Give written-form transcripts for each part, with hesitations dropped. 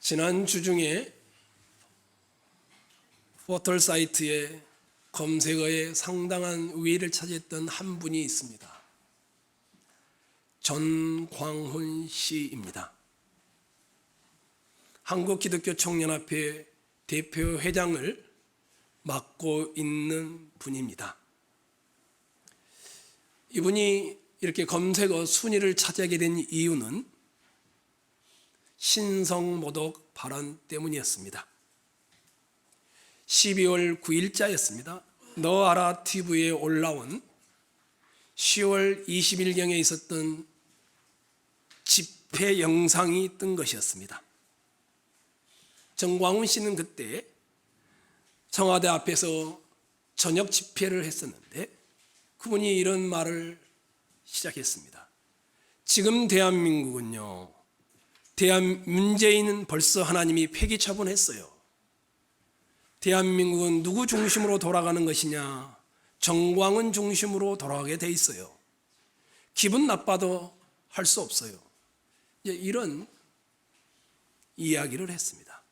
지난주 중에 포털 사이트에 검색어에 상당한 우위를 차지했던 한 분이 있습니다. 전광훈 씨입니다. 한국기독교총연합회 대표 회장을 맡고 있는 분입니다. 이분이 이렇게 검색어 순위를 차지하게 된 이유는 신성모독 발언 때문이었습니다. 12월 9일자였습니다. 너 알아 TV에 올라온 10월 20일경에 있었던 집회 영상이 뜬 것이었습니다. 전광훈 씨는 그때 청와대 앞에서 저녁 집회를 했었는데 그분이 이런 말을 시작했습니다. 지금 대한민국은요, 문재인은 벌써 하나님이 폐기 처분했어요. 대한민국은 누구 중심으로 돌아가는 것이냐? 정광훈 중심으로 돌아가게 돼 있어요. 기분 나빠도 할 수 없어요. 이런 이야기를 했습니다.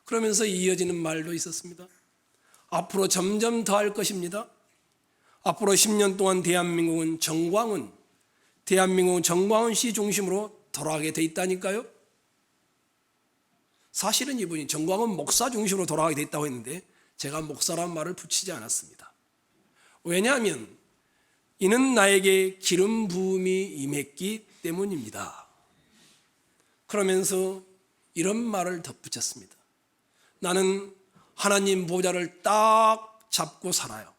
그러면서 이어지는 말도 있었습니다. 앞으로 점점 더 할 것입니다. 앞으로 10년 동안 대한민국은 정광훈 씨 중심으로 돌아가게 돼 있다니까요. 사실은 이분이 정광훈 목사 중심으로 돌아가게 돼 있다고 했는데 제가 목사란 말을 붙이지 않았습니다. 왜냐하면 이는 나에게 기름 부음이 임했기 때문입니다. 그러면서 이런 말을 덧붙였습니다. 나는 하나님 보좌를 딱 잡고 살아요.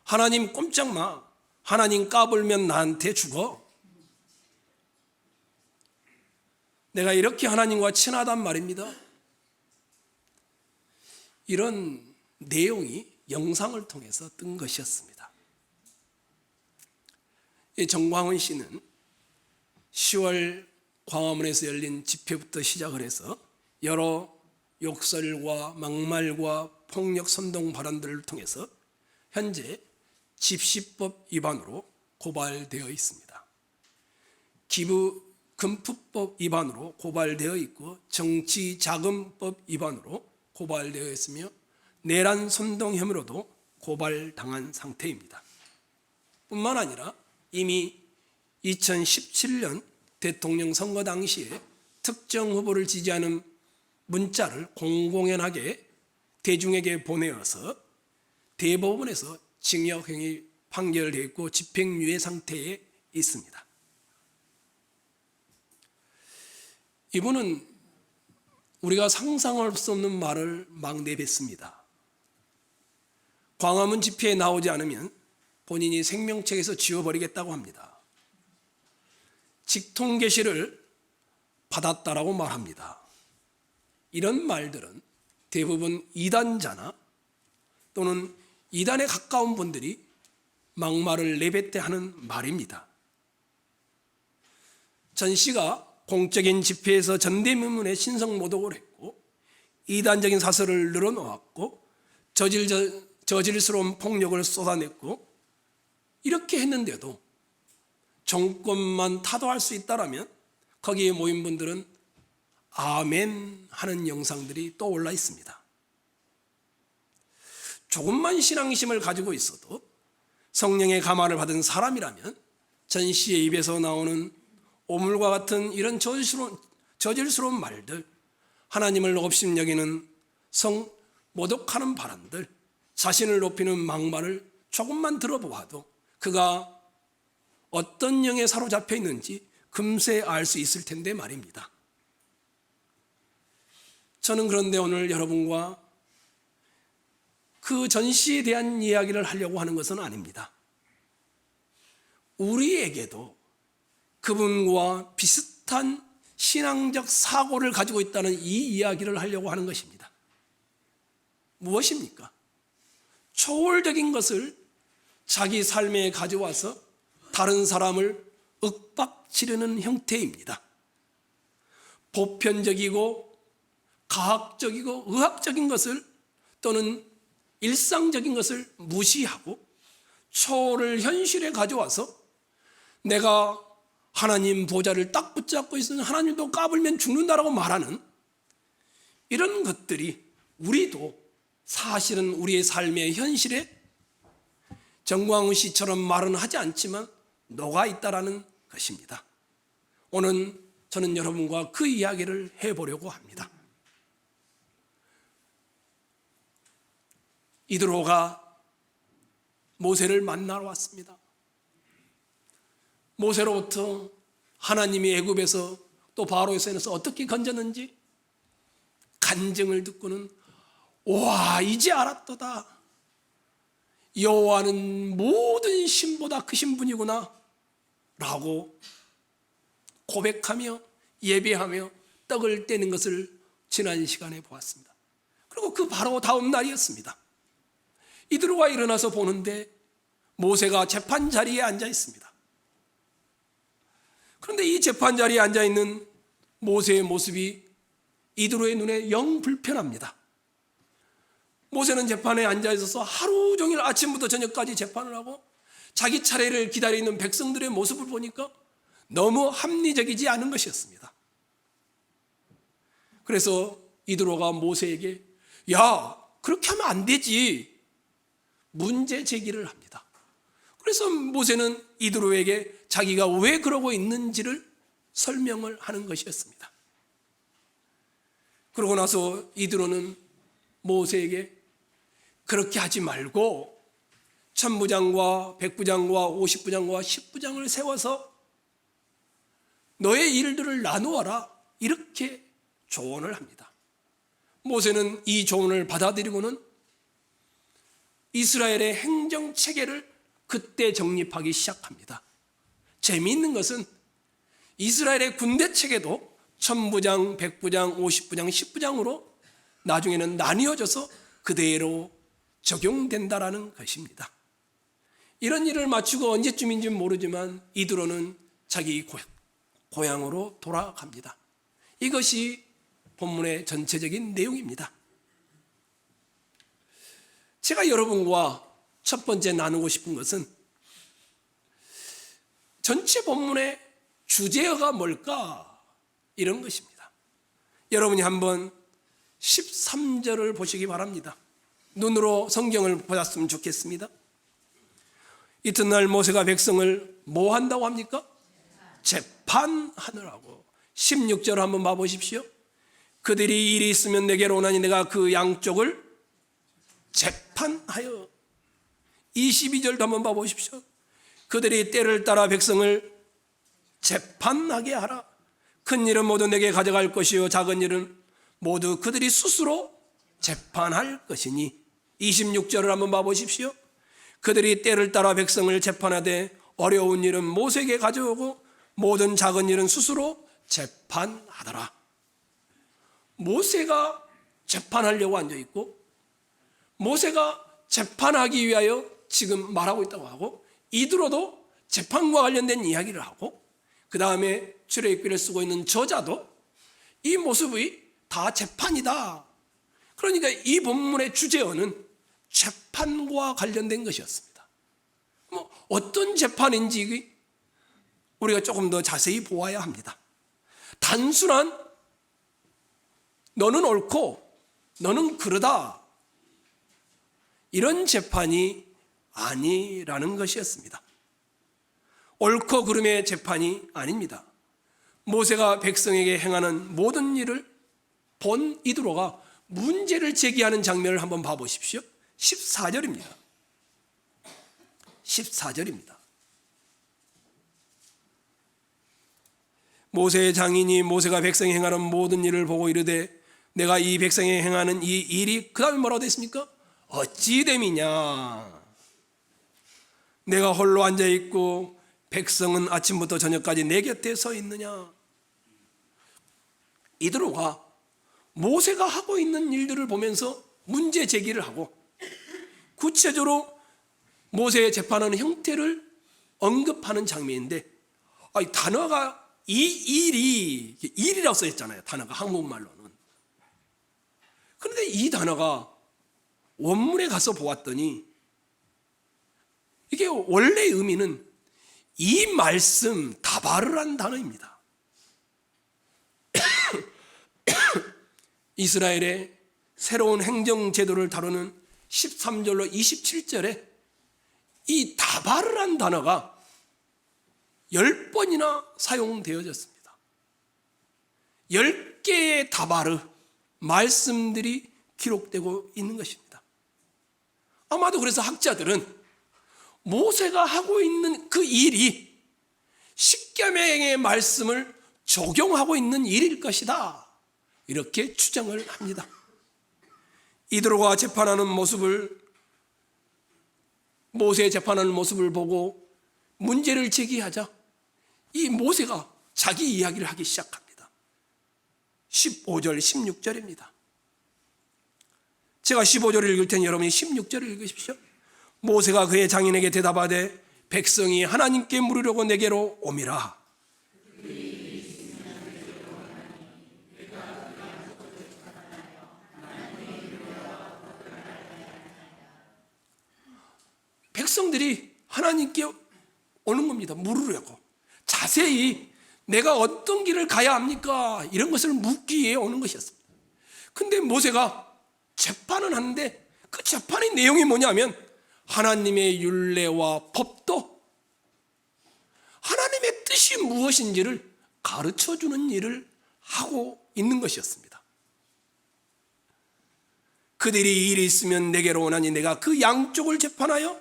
하나님 꼼짝 마. 하나님 까불면 나한테 죽어. 내가 이렇게 하나님과 친하단 말입니다. 이런 내용이 영상을 통해서 뜬 것이었습니다. 이 정광훈 씨는 10월 광화문에서 열린 집회부터 시작을 해서 여러 욕설과 막말과 폭력 선동 발언들을 통해서 현재 집시법 위반으로 고발되어 있습니다. 기부금품법 위반으로 고발되어 있고 정치자금법 위반으로 고발되어 있으며 내란 선동 혐의로도 고발당한 상태입니다. 뿐만 아니라 이미 2017년 대통령 선거 당시에 특정 후보를 지지하는 문자를 공공연하게 대중에게 보내어서 대법원에서 징역형이 판결되어 있고 집행유예 상태에 있습니다. 이분은 우리가 상상할 수 없는 말을 막 내뱉습니다. 광화문 집회에 나오지 않으면 본인이 생명책에서 지워버리겠다고 합니다. 직통계시를 받았다라고 말합니다. 이런 말들은 대부분 이단자나 또는 이단에 가까운 분들이 막말을 내뱉게 하는 말입니다. 전 씨가 공적인 집회에서 전대미문에 신성모독을 했고 이단적인 사설을 늘어놓았고 저질스러운 폭력을 쏟아냈고 이렇게 했는데도 정권만 타도할 수 있다라면 거기에 모인 분들은 아멘 하는 영상들이 또 올라 있습니다. 조금만 신앙심을 가지고 있어도 성령의 감화를 받은 사람이라면 전 씨의 입에서 나오는 오물과 같은 이런 저질스러운 말들, 하나님을 업신여기는 모독하는 발언들, 자신을 높이는 막말을 조금만 들어보아도 그가 어떤 영에 사로잡혀 있는지 금세 알 수 있을 텐데 말입니다. 저는 그런데 오늘 여러분과 그 전 씨에 대한 이야기를 하려고 하는 것은 아닙니다. 우리에게도 그분과 비슷한 신앙적 사고를 가지고 있다는 이 이야기를 하려고 하는 것입니다. 무엇입니까? 초월적인 것을 자기 삶에 가져와서 다른 사람을 윽박지르는 형태입니다. 보편적이고 과학적이고 의학적인 것을 또는 일상적인 것을 무시하고 초월을 현실에 가져와서 내가 하나님 보좌를 딱 붙잡고 있으면 하나님도 까불면 죽는다라고 말하는 이런 것들이 우리도 사실은 우리의 삶의 현실에 정광훈 씨처럼 말은 하지 않지만 녹아 있다라는 것입니다. 오늘 저는 여러분과 그 이야기를 해보려고 합니다. 이드로가 모세를 만나러 왔습니다. 모세로부터 하나님이 애굽에서 또 바로의 손에서 어떻게 건졌는지 간증을 듣고는 와, 이제 알았도다. 여호와는 모든 신보다 크신 분이구나 라고 고백하며 예배하며 떡을 떼는 것을 지난 시간에 보았습니다. 그리고 그 바로 다음 날이었습니다. 이드로가 일어나서 보는데 모세가 재판 자리에 앉아 있습니다. 그런데 이 재판 자리에 앉아 있는 모세의 모습이 이드로의 눈에 영 불편합니다. 모세는 재판에 앉아 있어서 하루 종일 아침부터 저녁까지 재판을 하고 자기 차례를 기다리는 백성들의 모습을 보니까 너무 합리적이지 않은 것이었습니다. 그래서 이드로가 모세에게 야, 그렇게 하면 안 되지. 문제 제기를 합니다. 그래서 모세는 이드로에게 자기가 왜 그러고 있는지를 설명을 하는 것이었습니다. 그러고 나서 이드로는 모세에게 그렇게 하지 말고 천부장과 백부장과 50부장과 10부장을 세워서 너의 일들을 나누어라 이렇게 조언을 합니다. 모세는 이 조언을 받아들이고는 이스라엘의 행정체계를 그때 정립하기 시작합니다. 재미있는 것은 이스라엘의 군대체계도 천부장, 백부장, 50부장, 10부장으로 나중에는 나뉘어져서 그대로 적용된다라는 것입니다. 이런 일을 마치고 언제쯤인지는 모르지만 이드로는 자기 고향으로 돌아갑니다. 이것이 본문의 전체적인 내용입니다. 제가 여러분과 첫 번째 나누고 싶은 것은 전체 본문의 주제어가 뭘까? 이런 것입니다. 여러분이 한번 13절을 보시기 바랍니다. 눈으로 성경을 보셨으면 좋겠습니다. 이튿날 모세가 백성을 뭐 한다고 합니까? 재판하느라고. 16절 한번 봐보십시오. 그들이 일이 있으면 내게로 오나니 내가 그 양쪽을 재판하여. 22절도 한번 봐보십시오. 그들이 때를 따라 백성을 재판하게 하라. 큰 일은 모두 내게 가져갈 것이요 작은 일은 모두 그들이 스스로 재판할 것이니. 26절을 한번 봐보십시오. 그들이 때를 따라 백성을 재판하되 어려운 일은 모세에게 가져오고 모든 작은 일은 스스로 재판하더라. 모세가 재판하려고 앉아있고 모세가 재판하기 위하여 지금 말하고 있다고 하고 이드로도 재판과 관련된 이야기를 하고 그 다음에 출애굽기를 쓰고 있는 저자도 이 모습이 다 재판이다. 그러니까 이 본문의 주제어는 재판과 관련된 것이었습니다. 어떤 재판인지 우리가 조금 더 자세히 보아야 합니다. 단순한 너는 옳고 너는 그러다 이런 재판이 아니라는 것이었습니다. 옳고 그름의 재판이 아닙니다. 모세가 백성에게 행하는 모든 일을 본 이드로가 문제를 제기하는 장면을 한번 봐보십시오. 14절입니다. 14절입니다. 모세의 장인이 모세가 백성이 행하는 모든 일을 보고 이르되 내가 이 백성이 행하는 이 일이 그 다음에 뭐라고 되어 있습니까? 어찌 됨이냐. 내가 홀로 앉아있고 백성은 아침부터 저녁까지 내 곁에 서 있느냐. 이드로가 모세가 하고 있는 일들을 보면서 문제 제기를 하고 구체적으로 모세의 재판하는 형태를 언급하는 장면인데 단어가 이 일이라고 써있잖아요. 단어가 한국말로는. 그런데 이 단어가 원문에 가서 보았더니 이게 원래 의미는 이 말씀 다발을 한 단어입니다. 이스라엘의 새로운 행정제도를 다루는 13절로 27절에 이 다바르란 단어가 10번이나 사용되어졌습니다. 10개의 다바르 말씀들이 기록되고 있는 것입니다. 아마도 그래서 학자들은 모세가 하고 있는 그 일이 십계명의 말씀을 적용하고 있는 일일 것이다, 이렇게 추정을 합니다. 이드로가 재판하는 모습을, 모세의 재판하는 모습을 보고 문제를 제기하자 이 모세가 자기 이야기를 하기 시작합니다. 15절, 16절입니다. 제가 15절을 읽을 테니 여러분이 16절을 읽으십시오. 모세가 그의 장인에게 대답하되 백성이 하나님께 물으려고 내게로 오미라. 백성들이 하나님께 오는 겁니다. 물으려고. 자세히 내가 어떤 길을 가야 합니까? 이런 것을 묻기에 오는 것이었습니다. 근데 모세가 재판을 하는데 그 재판의 내용이 뭐냐면 하나님의 율례와 법도 하나님의 뜻이 무엇인지를 가르쳐주는 일을 하고 있는 것이었습니다. 그들이 일이 있으면 내게로 오나니 내가 그 양쪽을 재판하여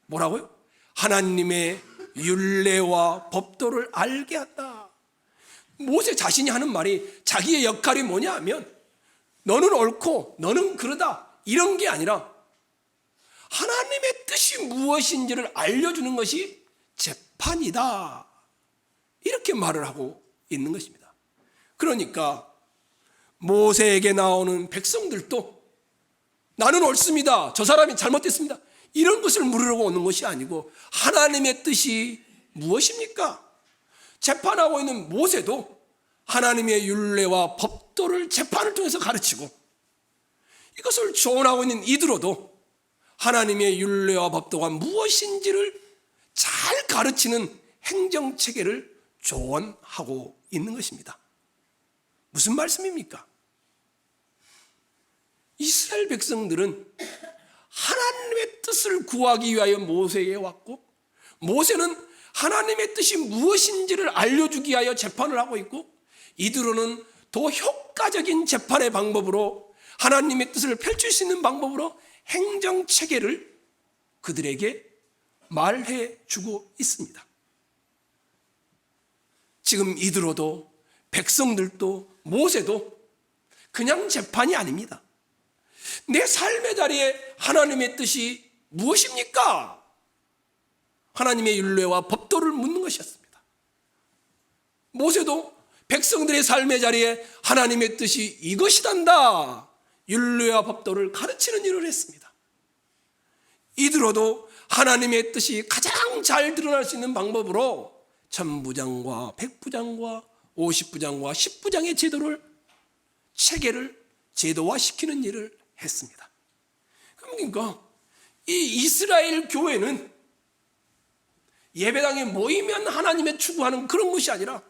뭐라고요? 하나님의 율례와 법도를 알게 한다. 모세 자신이 하는 말이 자기의 역할이 뭐냐 하면 너는 옳고 너는 그러다 이런 게 아니라 하나님의 뜻이 무엇인지를 알려주는 것이 재판이다, 이렇게 말을 하고 있는 것입니다. 그러니까 모세에게 나오는 백성들도 나는 옳습니다, 저 사람이 잘못됐습니다, 이런 것을 물으려고 오는 것이 아니고 하나님의 뜻이 무엇입니까? 재판하고 있는 모세도 하나님의 율례와 법도를 재판을 통해서 가르치고 이것을 조언하고 있는 이드로도 하나님의 율례와 법도가 무엇인지를 잘 가르치는 행정체계를 조언하고 있는 것입니다. 무슨 말씀입니까? 이스라엘 백성들은 하나님의 뜻을 구하기 위하여 모세에게 왔고 모세는 하나님의 뜻이 무엇인지를 알려주기 위하여 재판을 하고 있고 이드로는 더 효과적인 재판의 방법으로 하나님의 뜻을 펼칠 수 있는 방법으로 행정체계를 그들에게 말해 주고 있습니다. 지금 이드로도 백성들도 모세도 그냥 재판이 아닙니다. 내 삶의 자리에 하나님의 뜻이 무엇입니까? 하나님의 율례와 법도를 묻는 것이었습니다. 모세도 백성들의 삶의 자리에 하나님의 뜻이 이것이단다, 율례와 법도를 가르치는 일을 했습니다. 이들어도 하나님의 뜻이 가장 잘 드러날 수 있는 방법으로 천부장과 백부장과 50부장과 10부장의 체계를 제도화시키는 일을 했습니다. 그러니까 이 이스라엘 교회는 예배당에 모이면 하나님의 추구하는 그런 것이 아니라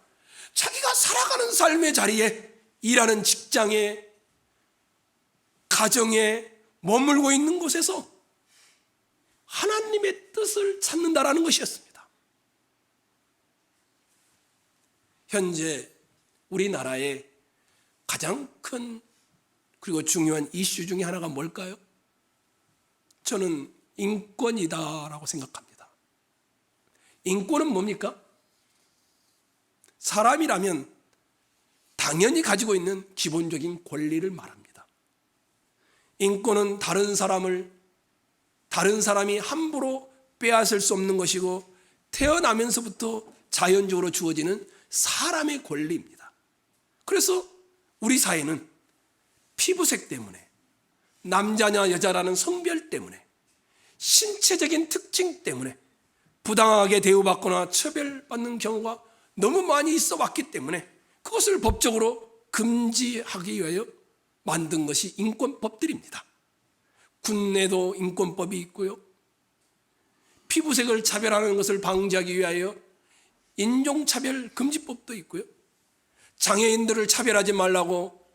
자기가 살아가는 삶의 자리에, 일하는 직장에, 가정에 머물고 있는 곳에서 하나님의 뜻을 찾는다라는 것이었습니다. 현재 우리나라의 가장 큰 그리고 중요한 이슈 중에 하나가 뭘까요? 저는 인권이다라고 생각합니다. 인권은 뭡니까? 사람이라면 당연히 가지고 있는 기본적인 권리를 말합니다. 인권은 다른 사람이 함부로 빼앗을 수 없는 것이고 태어나면서부터 자연적으로 주어지는 사람의 권리입니다. 그래서 우리 사회는 피부색 때문에, 남자냐 여자라는 성별 때문에, 신체적인 특징 때문에 부당하게 대우받거나 처벌받는 경우가 너무 많이 있어 왔기 때문에 그것을 법적으로 금지하기 위하여 만든 것이 인권법들입니다. 국내도 인권법이 있고요, 피부색을 차별하는 것을 방지하기 위하여 인종차별 금지법도 있고요, 장애인들을 차별하지 말라고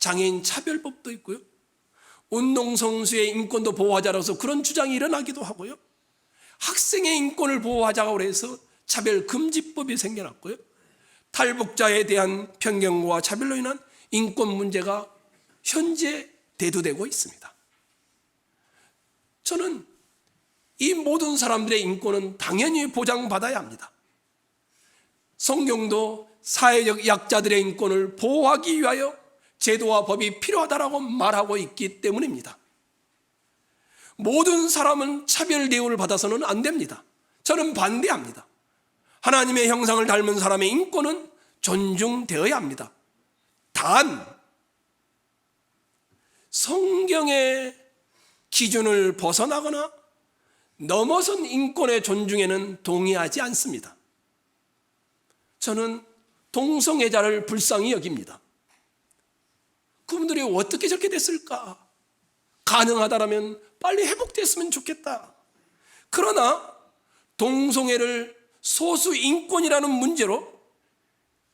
장애인 차별법도 있고요. 운동선수의 인권도 보호하자라서 그런 주장이 일어나기도 하고요. 학생의 인권을 보호하자고 해서 차별금지법이 생겨났고요. 탈북자에 대한 편견과 차별로 인한 인권 문제가 현재 대두되고 있습니다. 저는 이 모든 사람들의 인권은 당연히 보장받아야 합니다. 성경도 사회적 약자들의 인권을 보호하기 위하여 제도와 법이 필요하다라고 말하고 있기 때문입니다. 모든 사람은 차별 대우를 받아서는 안 됩니다. 저는 반대합니다. 하나님의 형상을 닮은 사람의 인권은 존중되어야 합니다. 단 성경의 기준을 벗어나거나 넘어선 인권의 존중에는 동의하지 않습니다. 저는 동성애자를 불쌍히 여깁니다. 그분들이 어떻게 저렇게 됐을까? 가능하다면 빨리 회복됐으면 좋겠다. 그러나 동성애를 소수 인권이라는 문제로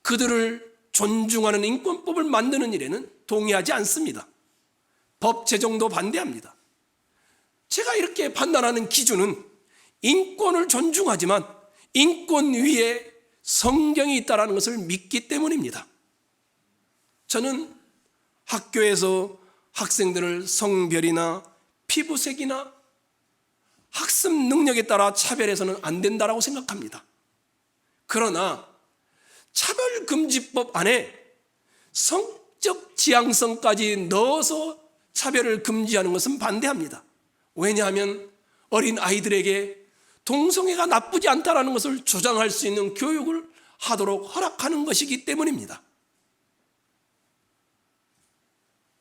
그들을 존중하는 인권법을 만드는 일에는 동의하지 않습니다. 법 제정도 반대합니다. 제가 이렇게 판단하는 기준은 인권을 존중하지만 인권 위에 성경이 있다는 것을 믿기 때문입니다. 저는 학교에서 학생들을 성별이나 피부색이나 학습 능력에 따라 차별해서는 안 된다고 생각합니다. 그러나 차별금지법 안에 성적 지향성까지 넣어서 차별을 금지하는 것은 반대합니다. 왜냐하면 어린 아이들에게 동성애가 나쁘지 않다는 것을 주장할 수 있는 교육을 하도록 허락하는 것이기 때문입니다.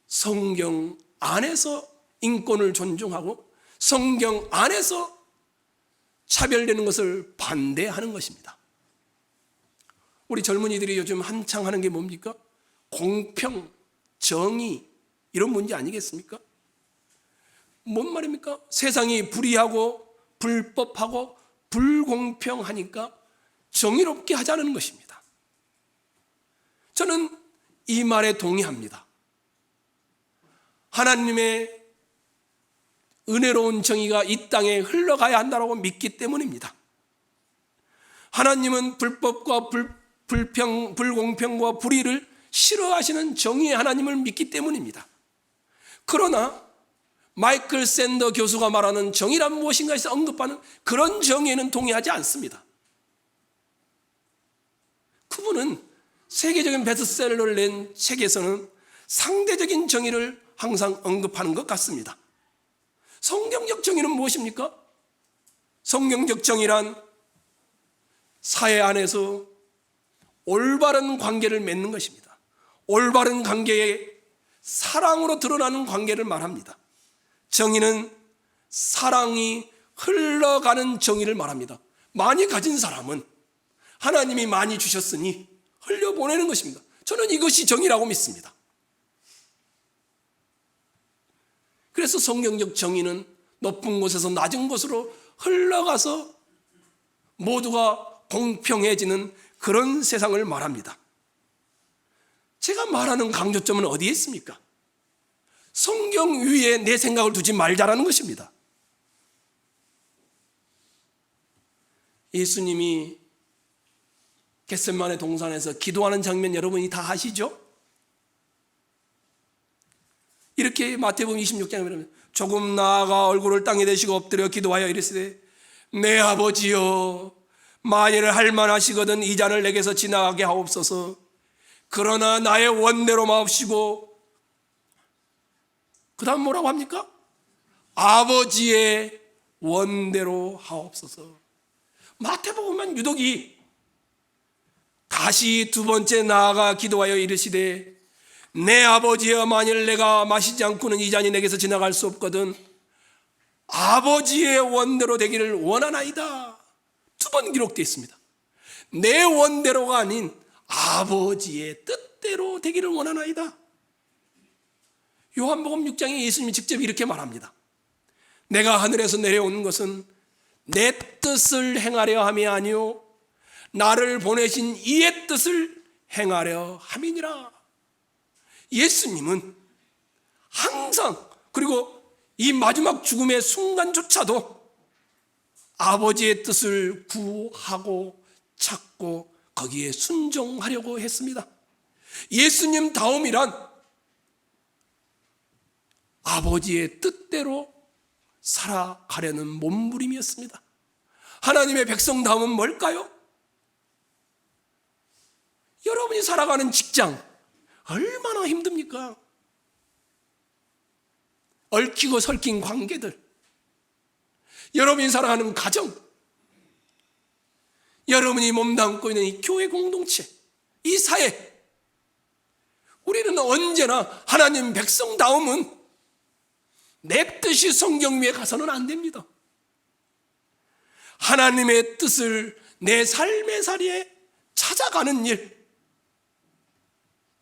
성경 안에서 인권을 존중하고 성경 안에서 차별되는 것을 반대하는 것입니다. 우리 젊은이들이 요즘 한창 하는 게 뭡니까? 공평, 정의 이런 문제 아니겠습니까? 뭔 말입니까? 세상이 불의하고 불법하고 불공평하니까 정의롭게 하자는 것입니다. 저는 이 말에 동의합니다. 하나님의 은혜로운 정의가 이 땅에 흘러가야 한다고 믿기 때문입니다. 하나님은 불법과 불공평과 불의를 싫어하시는 정의의 하나님을 믿기 때문입니다. 그러나 마이클 샌더 교수가 말하는 정의란 무엇인가에서 언급하는 그런 정의에는 동의하지 않습니다. 그분은 세계적인 베스트셀러를 낸 책에서는 상대적인 정의를 항상 언급하는 것 같습니다. 성경적 정의는 무엇입니까? 성경적 정의란 사회 안에서 올바른 관계를 맺는 것입니다. 올바른 관계에 사랑으로 드러나는 관계를 말합니다. 정의는 사랑이 흘러가는 정의를 말합니다. 많이 가진 사람은 하나님이 많이 주셨으니 흘려보내는 것입니다. 저는 이것이 정의라고 믿습니다. 그래서 성경적 정의는 높은 곳에서 낮은 곳으로 흘러가서 모두가 공평해지는 그런 세상을 말합니다. 제가 말하는 강조점은 어디에 있습니까? 성경 위에 내 생각을 두지 말자라는 것입니다. 예수님이 겟세마네 동산에서 기도하는 장면 여러분이 다 아시죠? 이렇게 마태복음 26장에 보면 조금 나아가 얼굴을 땅에 대시고 엎드려 기도하여 이르시되 내 아버지여 만일 할만하시거든 이 잔을 내게서 지나가게 하옵소서. 그러나 나의 원대로 마옵시고 그 다음 뭐라고 합니까? 아버지의 원대로 하옵소서. 마태복음은 유독이 다시 두 번째 나아가 기도하여 이르시되 내 아버지여 만일 내가 마시지 않고는 이 잔이 내게서 지나갈 수 없거든 아버지의 원대로 되기를 원하나이다. 두 번 기록되어 있습니다. 내 원대로가 아닌 아버지의 뜻대로 되기를 원하나이다. 요한복음 6장에 예수님이 직접 이렇게 말합니다. 내가 하늘에서 내려온 것은 내 뜻을 행하려 함이 아니요 나를 보내신 이의 뜻을 행하려 함이니라. 예수님은 항상, 그리고 이 마지막 죽음의 순간조차도 아버지의 뜻을 구하고 찾고 거기에 순종하려고 했습니다. 예수님 다음이란 아버지의 뜻대로 살아가려는 몸부림이었습니다. 하나님의 백성 다음은 뭘까요? 여러분이 살아가는 직장 얼마나 힘듭니까? 얽히고 설킨 관계들, 여러분이 살아가는 가정, 여러분이 몸담고 있는 이 교회 공동체, 이 사회, 우리는 언제나 하나님 백성다움은 내 뜻이 성경 위에 가서는 안 됩니다. 하나님의 뜻을 내 삶의 자리에 찾아가는 일,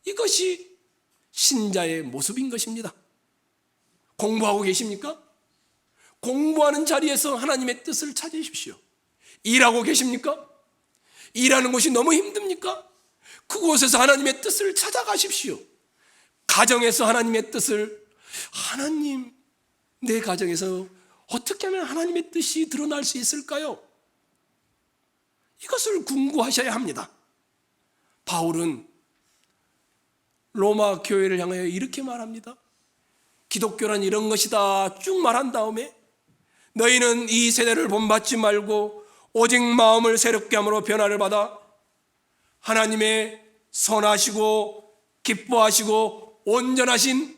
이것이 신자의 모습인 것입니다. 공부하고 계십니까? 공부하는 자리에서 하나님의 뜻을 찾으십시오. 일하고 계십니까? 일하는 곳이 너무 힘듭니까? 그곳에서 하나님의 뜻을 찾아가십시오. 가정에서 하나님의 뜻을, 하나님, 내 가정에서 어떻게 하면 하나님의 뜻이 드러날 수 있을까요? 이것을 궁구하셔야 합니다. 바울은 로마 교회를 향하여 이렇게 말합니다. 기독교란 이런 것이다 쭉 말한 다음에, 너희는 이 세대를 본받지 말고 오직 마음을 새롭게 함으로 변화를 받아 하나님의 선하시고 기뻐하시고 온전하신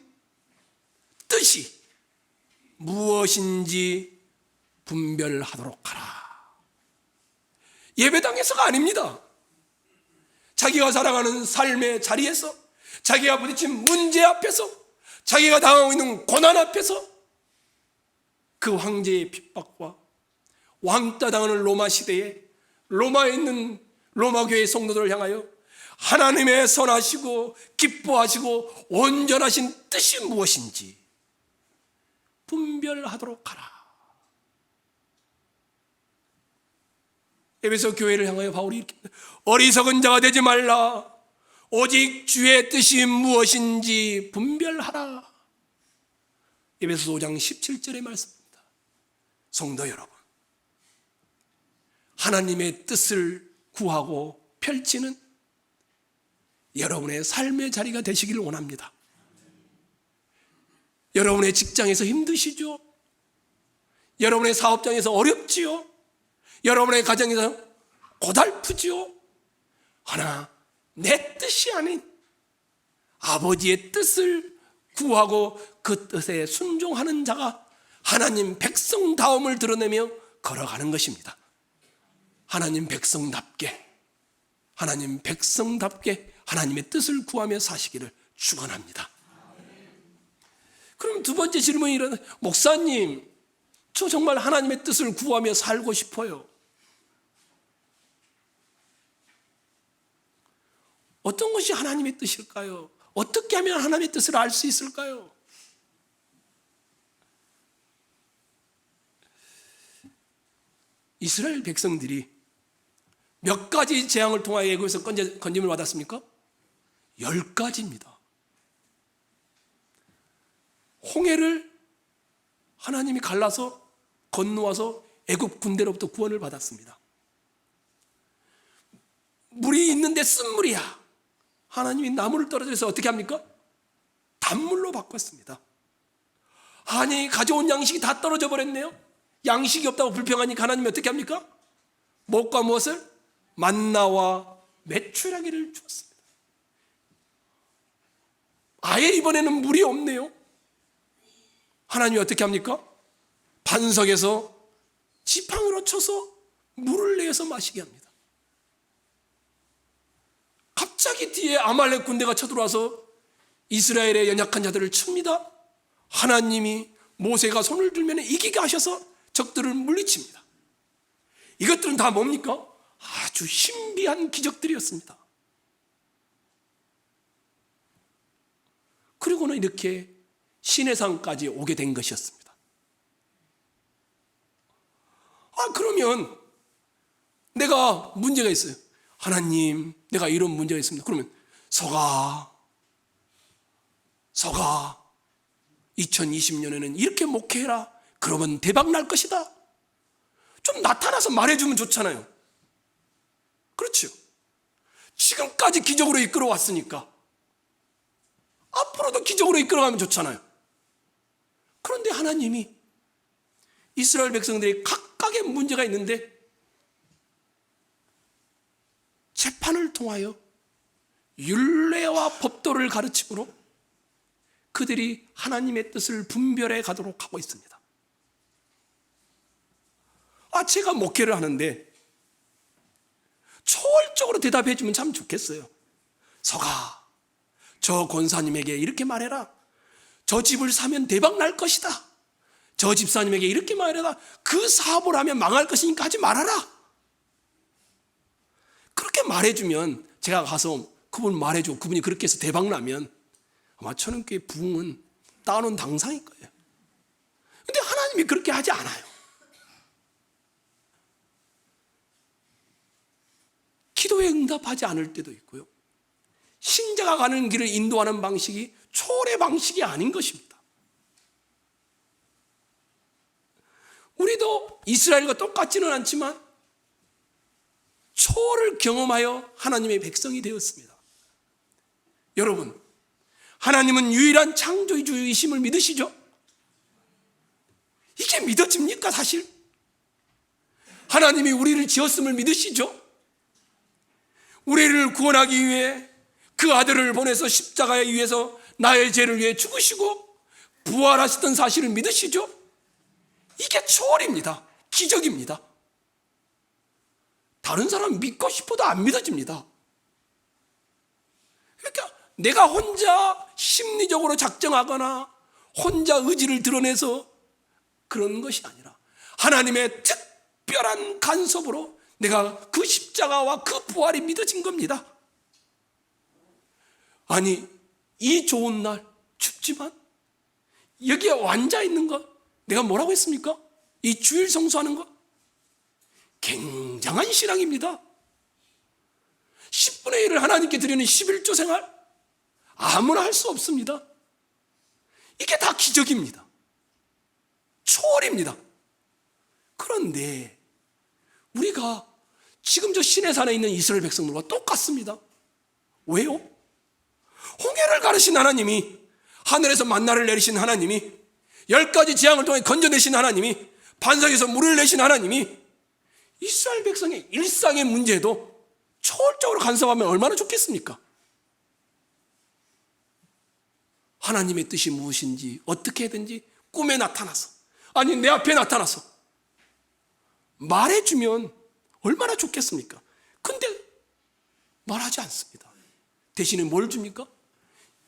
뜻이 무엇인지 분별하도록 하라. 예배당에서가 아닙니다. 자기가 살아가는 삶의 자리에서, 자기가 부딪힌 문제 앞에서, 자기가 당하고 있는 고난 앞에서 그 황제의 핍박과 왕따 당하는 로마 시대에 로마에 있는 로마 교회 성도들을 향하여 하나님의 선하시고 기뻐하시고 온전하신 뜻이 무엇인지 분별하도록 하라. 에베소 교회를 향하여 바울이 이렇게, 어리석은 자가 되지 말라. 오직 주의 뜻이 무엇인지 분별하라. 에베소 5장 17절의 말씀입니다. 성도 여러분, 하나님의 뜻을 구하고 펼치는 여러분의 삶의 자리가 되시기를 원합니다. 여러분의 직장에서 힘드시죠? 여러분의 사업장에서 어렵지요? 여러분의 가정에서 고달프지요? 하나, 내 뜻이 아닌 아버지의 뜻을 구하고 그 뜻에 순종하는 자가 하나님 백성다움을 드러내며 걸어가는 것입니다. 하나님 백성답게 하나님의 뜻을 구하며 사시기를 축원합니다. 그럼 두 번째 질문이 이런, 목사님, 저 정말 하나님의 뜻을 구하며 살고 싶어요. 어떤 것이 하나님의 뜻일까요? 어떻게 하면 하나님의 뜻을 알 수 있을까요? 이스라엘 백성들이 몇 가지 재앙을 통하여 애굽에서 건짐을 받았습니까? 10가지입니다. 홍해를 하나님이 갈라서 건너와서 애굽 군대로부터 구원을 받았습니다. 물이 있는데 쓴물이야. 하나님이 나무를 떨어져서 어떻게 합니까? 단물로 바꿨습니다. 아니, 가져온 양식이 다 떨어져 버렸네요. 양식이 없다고 불평하니까 하나님이 어떻게 합니까? 무엇과 무엇을? 만나와 메추라기를 주었습니다. 아예 이번에는 물이 없네요. 하나님이 어떻게 합니까? 반석에서 지팡이로 쳐서 물을 내어서 마시게 합니다. 갑자기 뒤에 아말렉 군대가 쳐들어와서 이스라엘의 연약한 자들을 칩니다. 하나님이 모세가 손을 들면 이기게 하셔서 적들을 물리칩니다. 이것들은 다 뭡니까? 아주 신비한 기적들이었습니다. 그리고는 이렇게 시내산까지 오게 된 것이었습니다. 그러면 내가 문제가 있어요. 하나님, 내가 이런 문제가 있습니다. 그러면 서가, 서가 2020년에는 이렇게 목회해라. 그러면 대박 날 것이다. 좀 나타나서 말해주면 좋잖아요. 그렇죠. 지금까지 기적으로 이끌어왔으니까 앞으로도 기적으로 이끌어가면 좋잖아요. 그런데 하나님이 이스라엘 백성들이 각각의 문제가 있는데 재판을 통하여 율례와 법도를 가르침으로 그들이 하나님의 뜻을 분별해 가도록 하고 있습니다. 제가 목회를 하는데 초월적으로 대답해 주면 참 좋겠어요. 서가, 저 권사님에게 이렇게 말해라. 저 집을 사면 대박 날 것이다. 저 집사님에게 이렇게 말해라. 그 사업을 하면 망할 것이니까 하지 말아라. 그렇게 말해주면 제가 가서 그분 말해주고 그분이 그렇게 해서 대박 나면 아마 천은교회 부흥은 따놓은 당상일 거예요. 근데 하나님이 그렇게 하지 않아요. 기도에 응답하지 않을 때도 있고요. 신자가 가는 길을 인도하는 방식이 초월의 방식이 아닌 것입니다. 우리도 이스라엘과 똑같지는 않지만 초월을 경험하여 하나님의 백성이 되었습니다. 여러분, 하나님은 유일한 창조주이심을 믿으시죠? 이게 믿어집니까, 사실? 하나님이 우리를 지었음을 믿으시죠? 우리를 구원하기 위해 그 아들을 보내서 십자가에 위해서 나의 죄를 위해 죽으시고 부활하셨던 사실을 믿으시죠? 이게 초월입니다. 기적입니다. 다른 사람 믿고 싶어도 안 믿어집니다. 그러니까 내가 혼자 심리적으로 작정하거나 혼자 의지를 드러내서 그런 것이 아니라 하나님의 특별한 간섭으로 내가 그 십자가와 그 부활이 믿어진 겁니다. 아니, 이 좋은 날 춥지만 여기에 앉아 있는 것, 내가 뭐라고 했습니까? 이 주일 성수하는 것 굉장한 신앙입니다. 10분의 1을 하나님께 드리는 11조 생활 아무나 할 수 없습니다. 이게 다 기적입니다. 초월입니다. 그런데 우리가 지금 저 시내산에 있는 이스라엘 백성들과 똑같습니다. 왜요? 홍해를 가르신 하나님이, 하늘에서 만나를 내리신 하나님이, 10가지 재앙을 통해 건져내신 하나님이, 반석에서 물을 내신 하나님이 이스라엘 백성의 일상의 문제도 초월적으로 간섭하면 얼마나 좋겠습니까? 하나님의 뜻이 무엇인지 어떻게 해든지 꿈에 나타나서, 아니 내 앞에 나타나서 말해주면 얼마나 좋겠습니까? 근데 말하지 않습니다. 대신에 뭘 줍니까?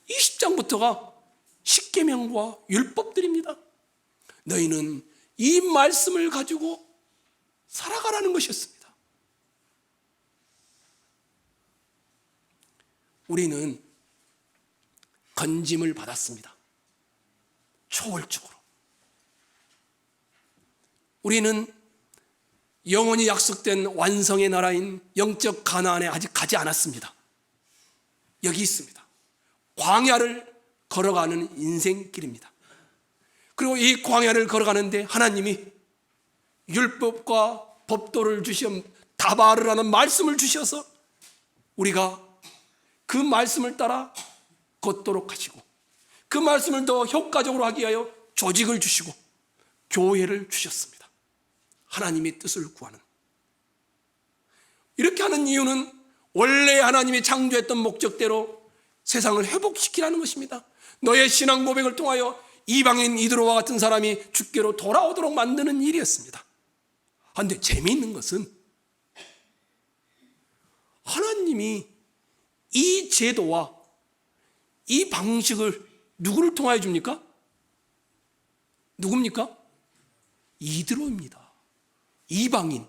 20장부터가 십계명과 율법들입니다. 너희는 이 말씀을 가지고 살아가라는 것이었습니다. 우리는 건짐을 받았습니다. 초월적으로. 우리는 영원히 약속된 완성의 나라인 영적 가나안에 아직 가지 않았습니다. 여기 있습니다. 광야를 걸어가는 인생길입니다. 그리고 이 광야를 걸어가는데 하나님이 율법과 법도를 주시어 다바르라는 말씀을 주셔서 우리가 그 말씀을 따라 걷도록 하시고, 그 말씀을 더 효과적으로 하기 위하여 조직을 주시고 교회를 주셨습니다. 하나님의 뜻을 구하는. 이렇게 하는 이유는 원래 하나님이 창조했던 목적대로 세상을 회복시키라는 것입니다. 너의 신앙 고백을 통하여 이방인 이드로와 같은 사람이 주께로 돌아오도록 만드는 일이었습니다. 그런데 재미있는 것은 하나님이 이 제도와 이 방식을 누구를 통하여 줍니까? 누굽니까? 이드로입니다. 이방인.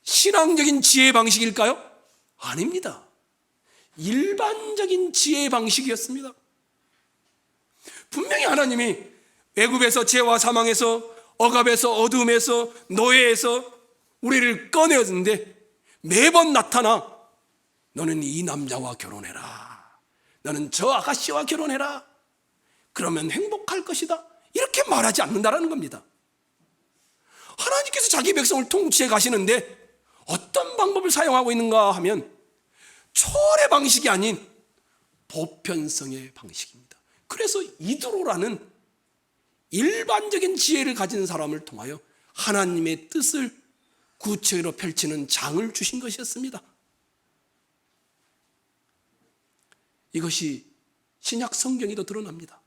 신앙적인 지혜 방식일까요? 아닙니다. 일반적인 지혜 방식이었습니다. 분명히 하나님이 애굽에서 죄와 사망에서, 억압에서, 어두움에서, 노예에서 우리를 꺼내었는데 매번 나타나 너는 이 남자와 결혼해라. 너는 저 아가씨와 결혼해라. 그러면 행복할 것이다. 이렇게 말하지 않는다라는 겁니다. 하나님께서 자기 백성을 통치해 가시는데 어떤 방법을 사용하고 있는가 하면 초월의 방식이 아닌 보편성의 방식입니다. 그래서 이드로라는 일반적인 지혜를 가진 사람을 통하여 하나님의 뜻을 구체로 펼치는 장을 주신 것이었습니다. 이것이 신약 성경에도 드러납니다.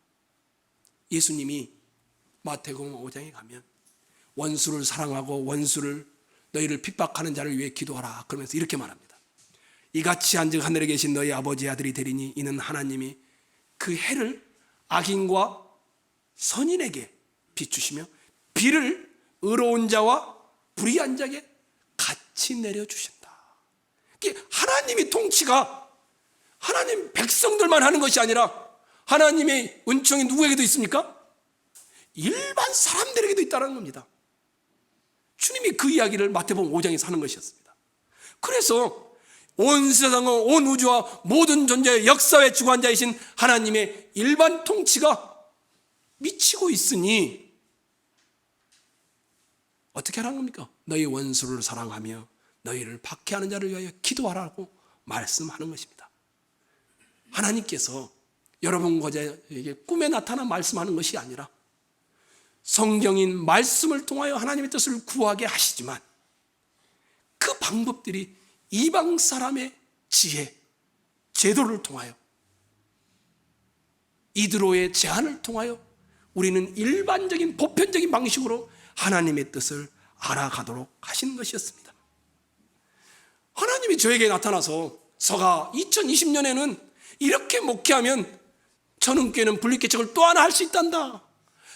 예수님이 마태복음 5장에 가면 원수를 사랑하고 원수를 너희를 핍박하는 자를 위해 기도하라 그러면서 이렇게 말합니다. 이같이 한즉 하늘에 계신 너희 아버지의 아들이 되리니 이는 하나님이 그 해를 악인과 선인에게 비추시며 비를 의로운 자와 불의한 자에게 같이 내려주신다. 하나님의 통치가 하나님 백성들만 하는 것이 아니라 하나님의 은총이 누구에게도 있습니까? 일반 사람들에게도 있다는 겁니다. 주님이 그 이야기를 마태복음 5장에서 하는 것이었습니다. 그래서 온 세상과 온 우주와 모든 존재의 역사의 주관자이신 하나님의 일반 통치가 미치고 있으니 어떻게 하라는 겁니까? 너희 원수를 사랑하며 너희를 박해하는 자를 위하여 기도하라고 말씀하는 것입니다. 하나님께서 여러분에게 꿈에 나타나 말씀하는 것이 아니라 성경인 말씀을 통하여 하나님의 뜻을 구하게 하시지만 그 방법들이 이방 사람의 지혜, 제도를 통하여 이드로의 제안을 통하여 우리는 일반적인 보편적인 방식으로 하나님의 뜻을 알아가도록 하시는 것이었습니다. 하나님이 저에게 나타나서 서가 2020년에는 이렇게 목회하면 전은교회는 분립개척을 또 하나 할 수 있단다.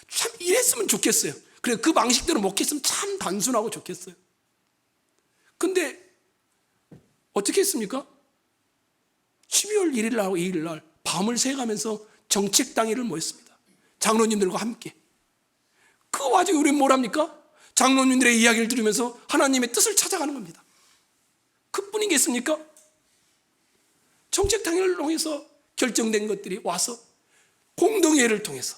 참 이랬으면 좋겠어요. 그래 그 방식대로 목회했으면 참 단순하고 좋겠어요. 근데 어떻게 했습니까? 12월 1일 날 2일 날 밤을 새가면서 정책당회를 모였습니다. 장로님들과 함께. 그 와중에 우리는 뭘 합니까? 장로님들의 이야기를 들으면서 하나님의 뜻을 찾아가는 겁니다. 그뿐이겠습니까? 정책당회를 통해서 결정된 것들이 와서 공동회의를 통해서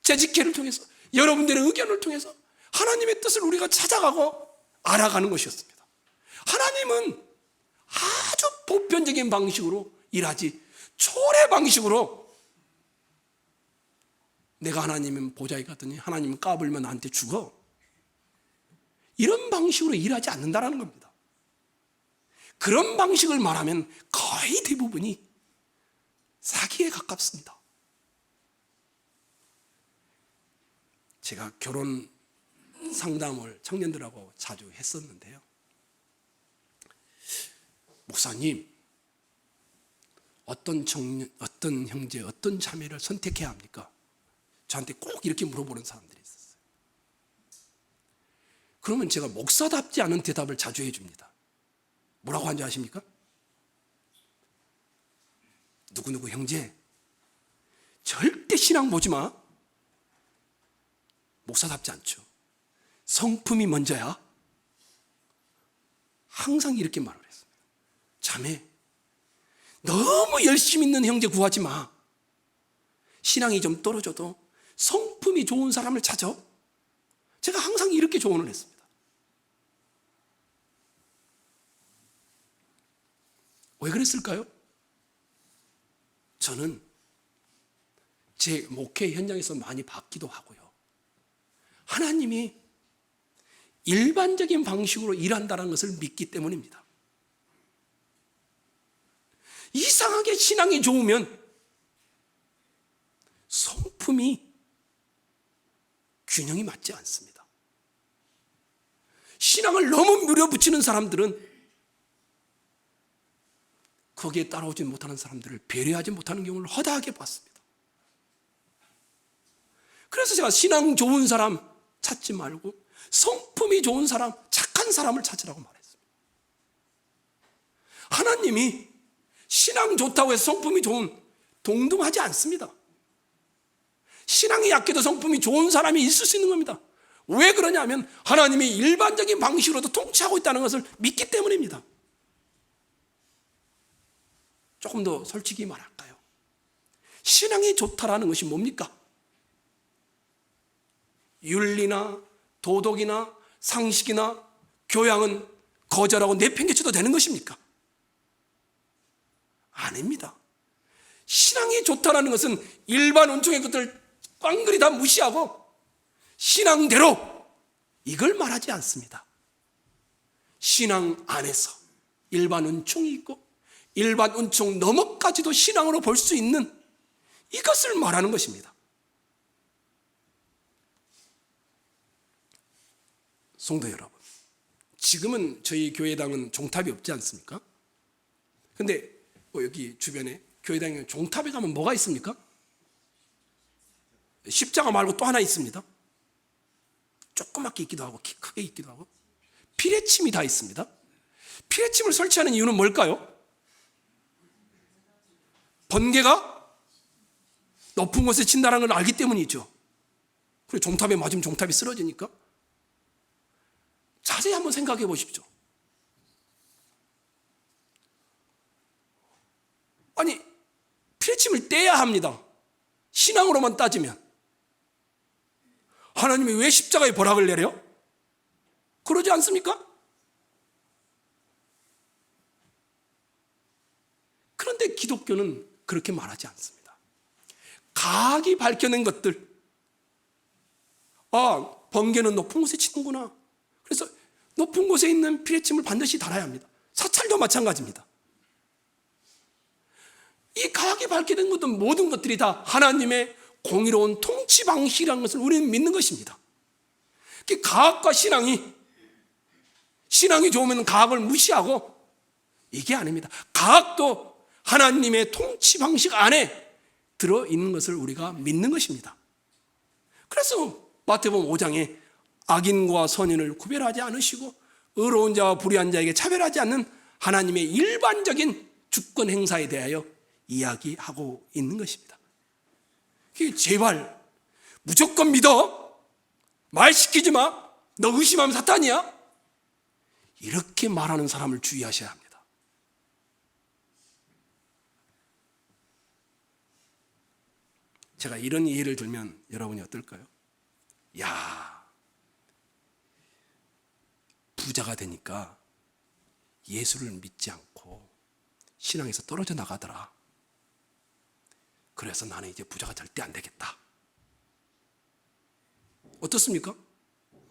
재직회를 통해서 여러분들의 의견을 통해서 하나님의 뜻을 우리가 찾아가고 알아가는 것이었습니다. 하나님은 아주 보편적인 방식으로 일하지 초월의 방식으로 내가 하나님은 보좌에 갔더니 하나님은 까불면 나한테 죽어 이런 방식으로 일하지 않는다는 겁니다. 그런 방식을 말하면 거의 대부분이 사기에 가깝습니다. 제가 결혼 상담을 청년들하고 자주 했었는데요. 목사님, 어떤 청년, 어떤 형제, 어떤 자매를 선택해야 합니까? 저한테 꼭 이렇게 물어보는 사람들이 있었어요. 그러면 제가 목사답지 않은 대답을 자주 해줍니다. 뭐라고 하는지 아십니까? 누구누구 형제, 절대 신앙 보지 마. 목사답지 않죠. 성품이 먼저야. 항상 이렇게 말을 했습니다. 자매, 너무 열심히 있는 형제 구하지 마. 신앙이 좀 떨어져도 성품이 좋은 사람을 찾아. 제가 항상 이렇게 조언을 했습니다. 왜 그랬을까요? 저는 제 목회 현장에서 많이 받기도 하고요. 하나님이 일반적인 방식으로 일한다는 것을 믿기 때문입니다. 이상하게 신앙이 좋으면 성품이 균형이 맞지 않습니다. 신앙을 너무 밀어붙이는 사람들은 거기에 따라오지 못하는 사람들을 배려하지 못하는 경우를 허다하게 봤습니다. 그래서 제가 신앙 좋은 사람 찾지 말고 성품이 좋은 사람, 착한 사람을 찾으라고 말했습니다. 하나님이 신앙 좋다고 해서 성품이 좋은, 동등하지 않습니다. 신앙이 약해도 성품이 좋은 사람이 있을 수 있는 겁니다. 왜 그러냐면 하나님이 일반적인 방식으로도 통치하고 있다는 것을 믿기 때문입니다. 조금 더 솔직히 말할까요? 신앙이 좋다라는 것이 뭡니까? 윤리나 도덕이나 상식이나 교양은 거절하고 내팽개쳐도 되는 것입니까? 아닙니다. 신앙이 좋다라는 것은 일반 은총의 것들을 꽝그리 다 무시하고 신앙대로 이걸 말하지 않습니다. 신앙 안에서 일반 은총이 있고 일반 은총 너머까지도 신앙으로 볼 수 있는 이것을 말하는 것입니다. 성도 여러분, 지금은 저희 교회당은 종탑이 없지 않습니까? 근데 여기 주변에 교회당에 종탑에 가면 뭐가 있습니까? 십자가 말고 또 하나 있습니다. 조그맣게 있기도 하고 키 크게 있기도 하고 피레침이 다 있습니다. 피레침을 설치하는 이유는 뭘까요? 번개가 높은 곳에 친다는 걸 알기 때문이죠. 그리고 종탑에 맞으면 종탑이 쓰러지니까. 자세히 한번 생각해 보십시오. 아니, 피레침을 떼야 합니다. 신앙으로만 따지면. 하나님이 왜 십자가에 벌학을 내려? 그러지 않습니까? 그런데 기독교는 그렇게 말하지 않습니다. 각이 밝혀낸 것들, 번개는 높은 곳에 치는구나. 그래서 높은 곳에 있는 피레침을 반드시 달아야 합니다. 사찰도 마찬가지입니다. 이 각이 밝혀낸 것은 모든 것들이 다 하나님의 공의로운 통치 방식이라는 것을 우리는 믿는 것입니다. 과학과 신앙이 좋으면 과학을 무시하고 이게 아닙니다. 과학도 하나님의 통치 방식 안에 들어있는 것을 우리가 믿는 것입니다. 그래서 마태복음 5장에 악인과 선인을 구별하지 않으시고 의로운 자와 불의한 자에게 차별하지 않는 하나님의 일반적인 주권 행사에 대하여 이야기하고 있는 것입니다. 제발 무조건 믿어, 말 시키지 마, 너 의심하면 사탄이야, 이렇게 말하는 사람을 주의하셔야 합니다. 제가 이런 예를 들면 여러분이 어떨까요? 부자가 되니까 예수를 믿지 않고 신앙에서 떨어져 나가더라. 그래서 나는 이제 부자가 절대 안 되겠다. 어떻습니까?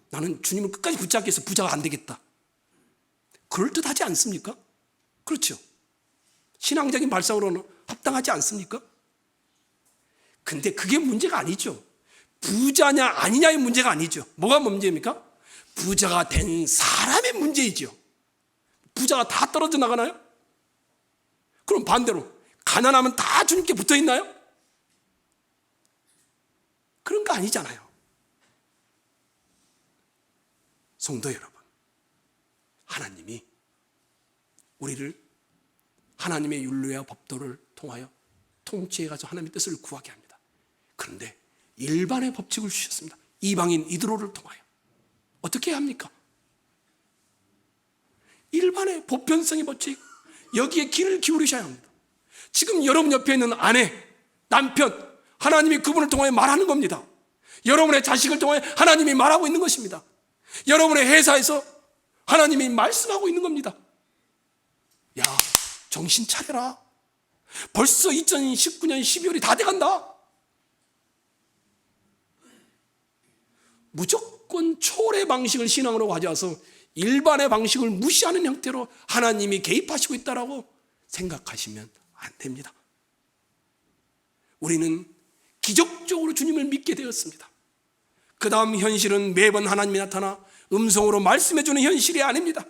나는 주님을 끝까지 붙잡기 위해서 부자가 안 되겠다. 그럴듯하지 않습니까? 그렇죠. 신앙적인 발상으로는 합당하지 않습니까? 근데 그게 문제가 아니죠. 부자냐 아니냐의 문제가 아니죠. 뭐가 문제입니까? 부자가 된 사람의 문제이죠. 부자가 다 떨어져 나가나요? 그럼 반대로 가난하면 다 주님께 붙어 있나요? 그런 거 아니잖아요. 성도 여러분, 하나님이 우리를 하나님의 율례와 법도를 통하여 통치해 가서 하나님의 뜻을 구하게 합니다. 그런데 일반의 법칙을 주셨습니다. 이방인 이드로를 통하여 어떻게 해야 합니까? 일반의 보편성의 법칙, 여기에 귀를 기울이셔야 합니다. 지금 여러분 옆에 있는 아내, 남편, 하나님이 그분을 통하여 말하는 겁니다. 여러분의 자식을 통하여 하나님이 말하고 있는 것입니다. 여러분의 회사에서 하나님이 말씀하고 있는 겁니다. 야, 정신 차려라. 벌써 2019년 12월이 다 돼간다. 무조건 초월의 방식을 신앙으로 가져와서 일반의 방식을 무시하는 형태로 하나님이 개입하시고 있다고 생각하시면 안 됩니다. 우리는 기적적으로 주님을 믿게 되었습니다. 그 다음 현실은 매번 하나님이 나타나 음성으로 말씀해주는 현실이 아닙니다.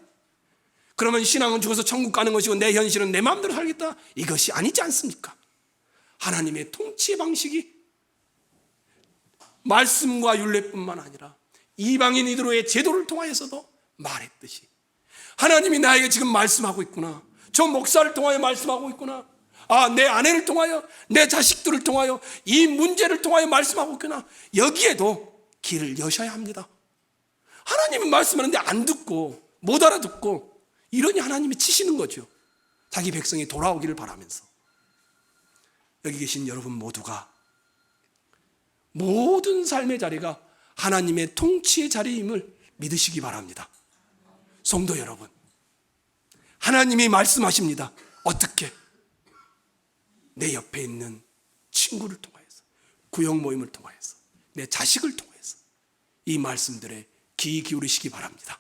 그러면 신앙은 죽어서 천국 가는 것이고 내 현실은 내 마음대로 살겠다, 이것이 아니지 않습니까? 하나님의 통치의 방식이 말씀과 율례뿐만 아니라 이방인 이들의 제도를 통하여서도 말했듯이 하나님이 나에게 지금 말씀하고 있구나, 저 목사를 통하여 말씀하고 있구나, 내 아내를 통하여, 내 자식들을 통하여, 이 문제를 통하여 말씀하고 있구나, 여기에도 귀를 여셔야 합니다. 하나님은 말씀하는데 안 듣고 못 알아듣고 이러니 하나님이 치시는 거죠. 자기 백성이 돌아오기를 바라면서. 여기 계신 여러분 모두가 모든 삶의 자리가 하나님의 통치의 자리임을 믿으시기 바랍니다. 성도 여러분, 하나님이 말씀하십니다. 어떻게? 내 옆에 있는 친구를 통하여서, 구역 모임을 통하여서, 내 자식을 통해서 이 말씀들에 귀 기울이시기 바랍니다.